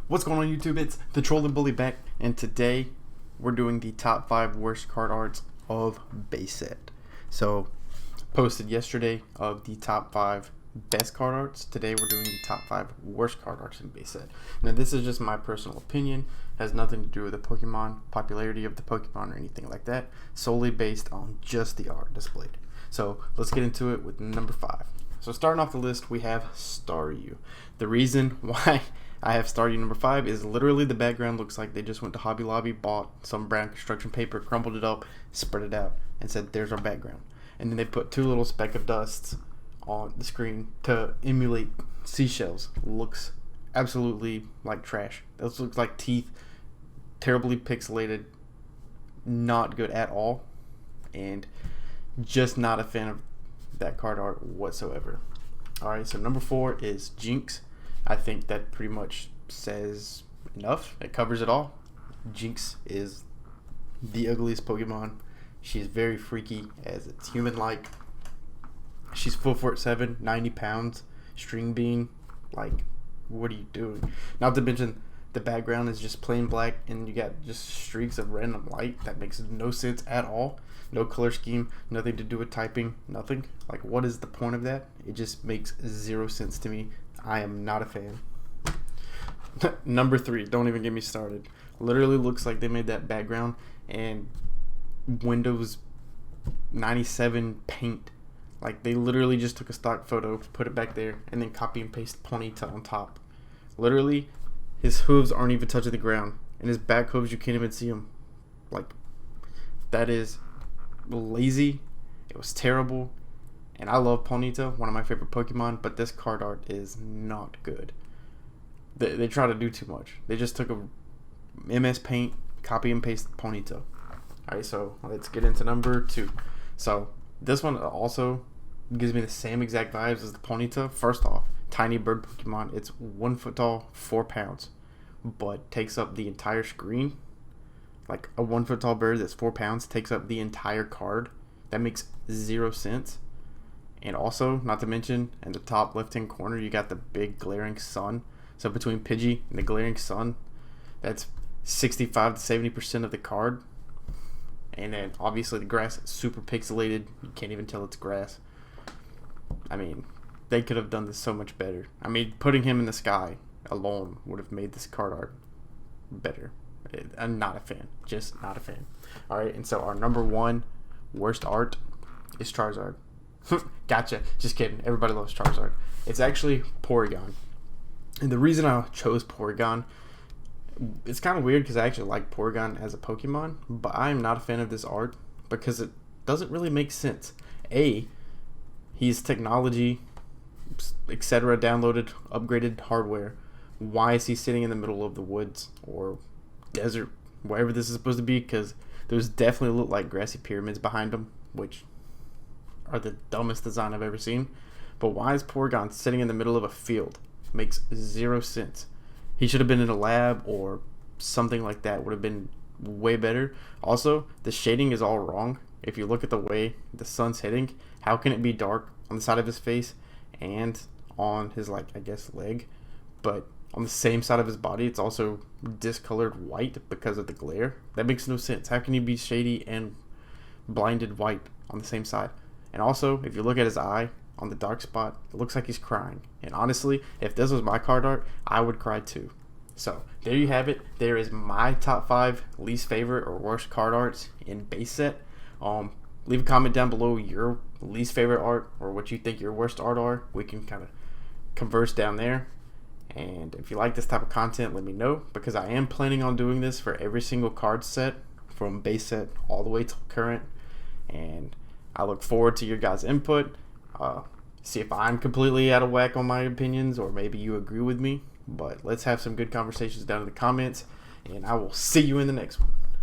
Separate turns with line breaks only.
What's going on YouTube? It's the Troll and Bully back, and today we're doing the top 5 worst card arts of base set. So, posted yesterday of the top 5 best card arts. Today we're doing the top 5 worst card arts in base set. Now this is just my personal opinion, has nothing to do with the Pokemon, popularity of the Pokemon or anything like that, solely based on just the art displayed. So let's get into it with number 5. So starting off the list, we have Staryu. The reason why I have Staryu number 5 is literally the background looks like they just went to Hobby Lobby, bought some brown construction paper, crumpled it up, spread it out, and said, there's our background. And then they put 2 little speck of dusts on the screen to emulate seashells. Looks absolutely like trash. Those looks like teeth, terribly pixelated, not good at all, and just not a fan of that card art whatsoever. Alright, so number 4 is Jinx. I think that pretty much says enough. It covers it all. Jinx is the ugliest Pokemon. She's very freaky as it's human-like. She's full fort 7, 90 pounds, string bean. Like, what are you doing? Not to mention the background is just plain black and you got just streaks of random light. That makes no sense at all. No color scheme, nothing to do with typing, nothing. Like, what is the point of that? It just makes 0 sense to me. I am not a fan. Number 3, don't even get me started. Literally looks like they made that background and Windows 97 paint. Like, they literally just took a stock photo, put it back there, and then copy and paste Ponyta on top. Literally, his hooves aren't even touching the ground, and his back hooves, you can't even see them. Like, that is lazy. It was terrible. And I love Ponyta, one of my favorite Pokemon, but this card art is not good. They try to do too much. They just took a MS Paint, copy and paste Ponyta. Alright, so let's get into number 2. So this one also gives me the same exact vibes as the Ponyta. First off, tiny bird Pokemon. It's 1 foot tall, 4 pounds, but takes up the entire screen. Like, a 1 foot tall bird that's 4 pounds takes up the entire card. That makes 0 sense. And also, not to mention, in the top left hand corner, you got the big glaring sun. So between Pidgey and the glaring sun, that's 65 to 70% of the card. And then obviously the grass is super pixelated. You can't even tell it's grass. I mean, they could have done this so much better. I mean, putting him in the sky alone would have made this card art better. I'm not a fan. Just not a fan. Alright, and so our number 1 worst art is Charizard. Gotcha. Just kidding. Everybody loves Charizard. It's actually Porygon. And the reason I chose Porygon, it's kind of weird because I actually like Porygon as a Pokemon, but I am not a fan of this art because it doesn't really make sense. He's technology, etc., downloaded, upgraded hardware. Why is he sitting in the middle of the woods or desert, wherever this is supposed to be? Because those definitely look like grassy pyramids behind him, which are the dumbest design I've ever seen. But why is Porygon sitting in the middle of a field? Makes 0 sense. He should have been in a lab or something like that. Would have been way better. Also, the shading is all wrong. If you look at the way the sun's hitting, how can it be dark on the side of his face and on his, like, I guess, leg, but on the same side of his body it's also discolored white because of the glare? That makes no sense. How can he be shady and blinded white on the same side? And also, if you look at his eye on the dark spot, it looks like he's crying. And honestly, if this was my card art, I would cry too. So there you have it. There is my top 5 least favorite or worst card arts in base set. Leave a comment down below your least favorite art or what you think your worst art are. We can kind of converse down there. And if you like this type of content, let me know, because I am planning on doing this for every single card set from base set all the way to current. And I look forward to your guys' input. See if I'm completely out of whack on my opinions, or maybe you agree with me. But let's have some good conversations down in the comments, and I will see you in the next one.